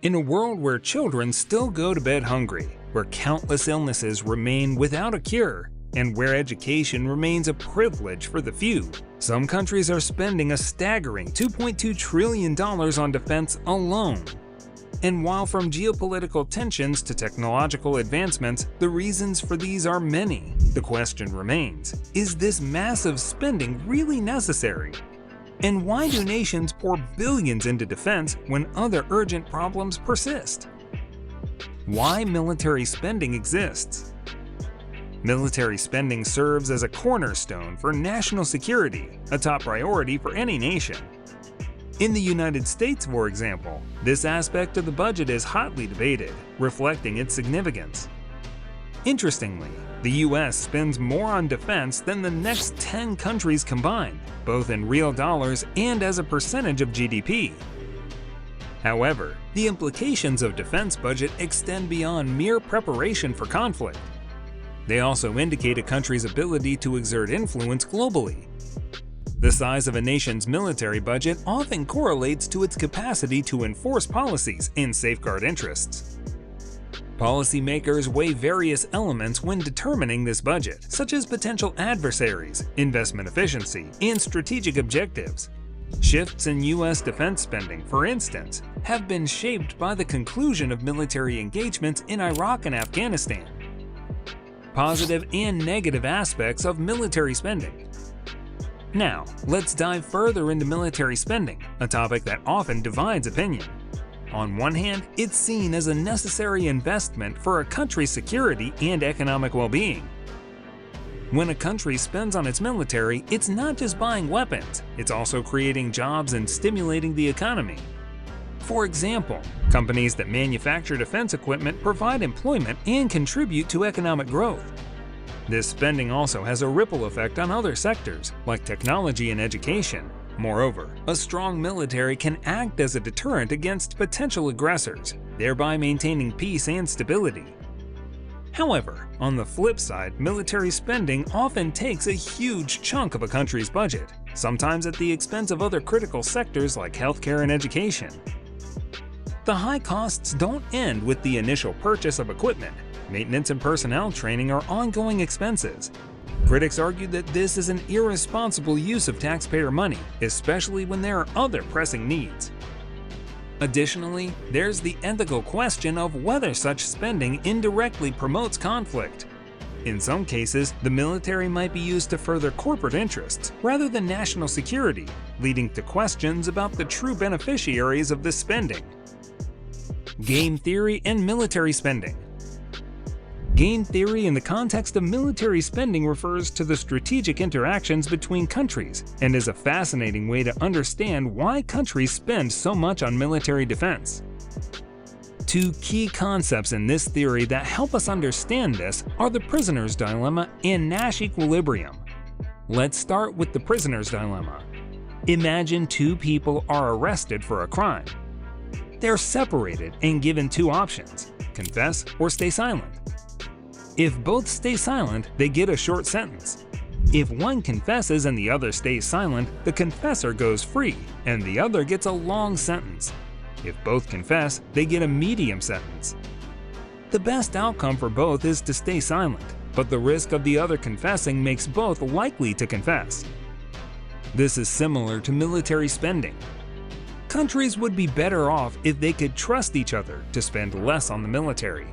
In a world where children still go to bed hungry, where countless illnesses remain without a cure, and where education remains a privilege for the few, some countries are spending a staggering $2.2 trillion on defense alone. And while from geopolitical tensions to technological advancements, the reasons for these are many, the question remains, is this massive spending really necessary? And why do nations pour billions into defense when other urgent problems persist? Why military spending exists? Military spending serves as a cornerstone for national security, a top priority for any nation. In the United States, for example, this aspect of the budget is hotly debated, reflecting its significance. Interestingly, the US spends more on defense than the next 10 countries combined, both in real dollars and as a percentage of GDP. However, the implications of defense budget extend beyond mere preparation for conflict. They also indicate a country's ability to exert influence globally. The size of a nation's military budget often correlates to its capacity to enforce policies and safeguard interests. Policymakers weigh various elements when determining this budget, such as potential adversaries, investment efficiency, and strategic objectives. Shifts in U.S. defense spending, for instance, have been shaped by the conclusion of military engagements in Iraq and Afghanistan. Positive and negative aspects of military spending. Now, let's dive further into military spending, a topic that often divides opinion. On one hand, it's seen as a necessary investment for a country's security and economic well-being. When a country spends on its military, it's not just buying weapons, it's also creating jobs and stimulating the economy. For example, companies that manufacture defense equipment provide employment and contribute to economic growth. This spending also has a ripple effect on other sectors, like technology and education. Moreover, a strong military can act as a deterrent against potential aggressors, thereby maintaining peace and stability. However, on the flip side, military spending often takes a huge chunk of a country's budget, sometimes at the expense of other critical sectors like healthcare and education. The high costs don't end with the initial purchase of equipment. Maintenance and personnel training are ongoing expenses. Critics argue that this is an irresponsible use of taxpayer money, especially when there are other pressing needs. Additionally, there's the ethical question of whether such spending indirectly promotes conflict. In some cases, the military might be used to further corporate interests rather than national security, leading to questions about the true beneficiaries of this spending. Game theory and military spending. Game theory in the context of military spending refers to the strategic interactions between countries and is a fascinating way to understand why countries spend so much on military defense. Two key concepts in this theory that help us understand this are the prisoner's dilemma and Nash equilibrium. Let's start with the prisoner's dilemma. Imagine two people are arrested for a crime. They're separated and given two options: confess or stay silent. If both stay silent, they get a short sentence. If one confesses and the other stays silent, the confessor goes free and the other gets a long sentence. If both confess, they get a medium sentence. The best outcome for both is to stay silent, but the risk of the other confessing makes both likely to confess. This is similar to military spending. Countries would be better off if they could trust each other to spend less on the military.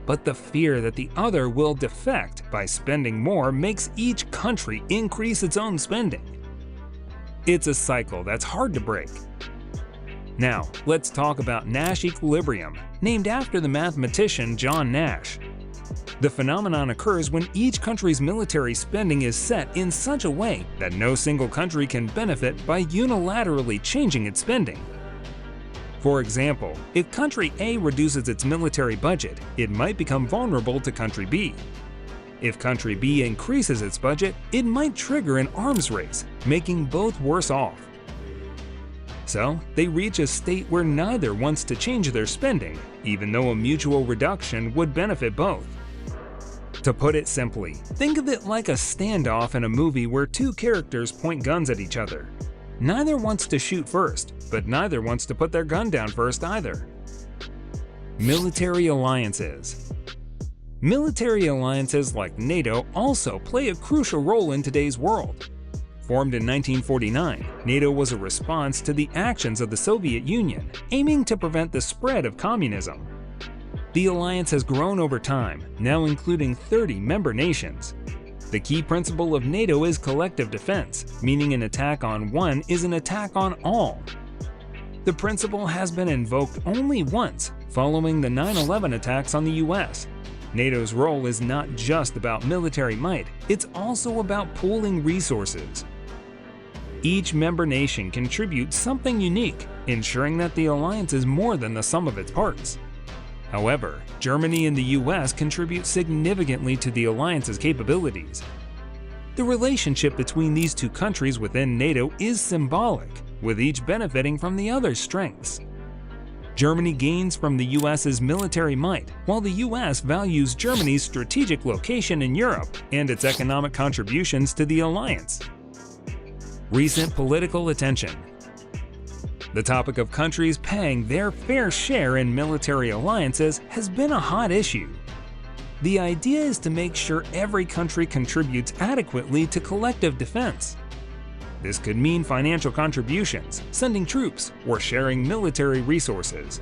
But the fear that the other will defect by spending more makes each country increase its own spending. It's a cycle that's hard to break. Now, let's talk about Nash equilibrium, named after the mathematician John Nash. The phenomenon occurs when each country's military spending is set in such a way that no single country can benefit by unilaterally changing its spending. For example, if country A reduces its military budget, it might become vulnerable to country B. If country B increases its budget, it might trigger an arms race, making both worse off. So, they reach a state where neither wants to change their spending, even though a mutual reduction would benefit both. To put it simply, think of it like a standoff in a movie where two characters point guns at each other. Neither wants to shoot first, but neither wants to put their gun down first either. Military alliances. Military alliances like NATO also play a crucial role in today's world. Formed in 1949, NATO was a response to the actions of the Soviet Union, aiming to prevent the spread of communism. The alliance has grown over time, now including 30 member nations. The key principle of NATO is collective defense, meaning an attack on one is an attack on all. The principle has been invoked only once, following the 9/11 attacks on the US. NATO's role is not just about military might, it's also about pooling resources. Each member nation contributes something unique, ensuring that the alliance is more than the sum of its parts. However, Germany and the US contribute significantly to the alliance's capabilities. The relationship between these two countries within NATO is symbolic, with each benefiting from the other's strengths. Germany gains from the US's military might, while the US values Germany's strategic location in Europe and its economic contributions to the alliance. Recent political attention. The topic of countries paying their fair share in military alliances has been a hot issue. The idea is to make sure every country contributes adequately to collective defense. This could mean financial contributions, sending troops, or sharing military resources.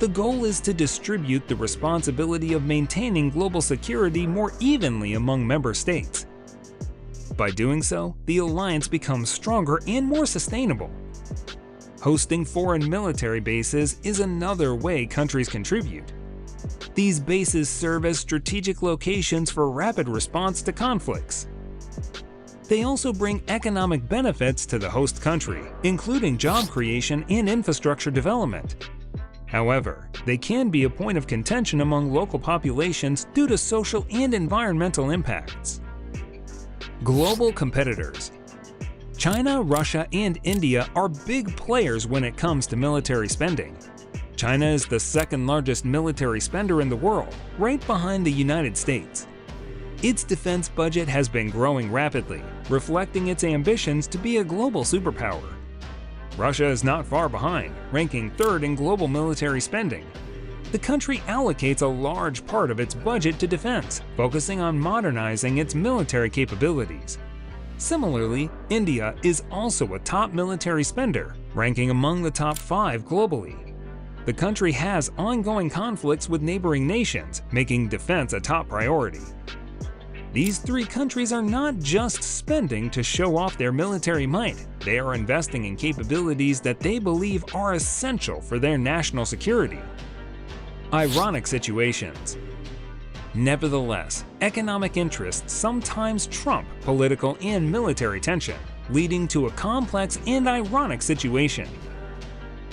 The goal is to distribute the responsibility of maintaining global security more evenly among member states. By doing so, the alliance becomes stronger and more sustainable. Hosting foreign military bases is another way countries contribute. These bases serve as strategic locations for rapid response to conflicts. They also bring economic benefits to the host country, including job creation and infrastructure development. However, they can be a point of contention among local populations due to social and environmental impacts. Global competitors. China, Russia, and India are big players when it comes to military spending. China is the second largest military spender in the world, right behind the United States. Its defense budget has been growing rapidly, reflecting its ambitions to be a global superpower. Russia is not far behind, ranking third in global military spending. The country allocates a large part of its budget to defense, focusing on modernizing its military capabilities. Similarly, India is also a top military spender, ranking among the top 5 globally. The country has ongoing conflicts with neighboring nations, making defense a top priority. These 3 countries are not just spending to show off their military might, they are investing in capabilities that they believe are essential for their national security. Ironic situations. Nevertheless, economic interests sometimes trump political and military tension, leading to a complex and ironic situation.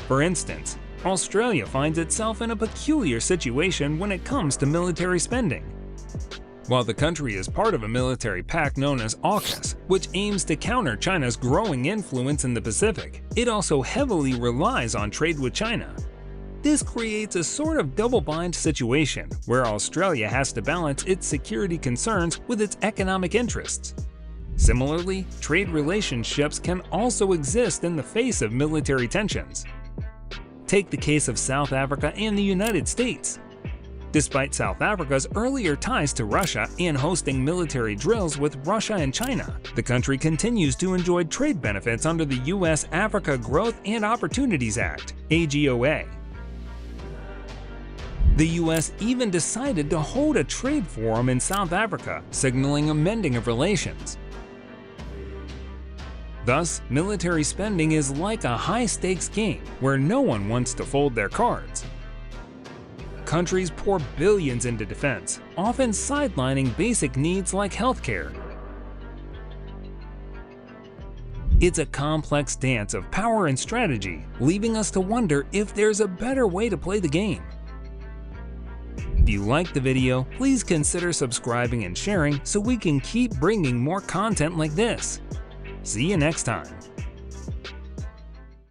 For instance, Australia finds itself in a peculiar situation when it comes to military spending. While the country is part of a military pact known as AUKUS, which aims to counter China's growing influence in the Pacific, it also heavily relies on trade with China. This creates a sort of double-bind situation where Australia has to balance its security concerns with its economic interests. Similarly, trade relationships can also exist in the face of military tensions. Take the case of South Africa and the United States. Despite South Africa's earlier ties to Russia and hosting military drills with Russia and China, the country continues to enjoy trade benefits under the U.S. Africa Growth and Opportunities Act, AGOA. The US even decided to hold a trade forum in South Africa, signaling a mending of relations. Thus, military spending is like a high-stakes game where no one wants to fold their cards. Countries pour billions into defense, often sidelining basic needs like healthcare. It's a complex dance of power and strategy, leaving us to wonder if there's a better way to play the game. If you liked the video, please consider subscribing and sharing so we can keep bringing more content like this. See you next time.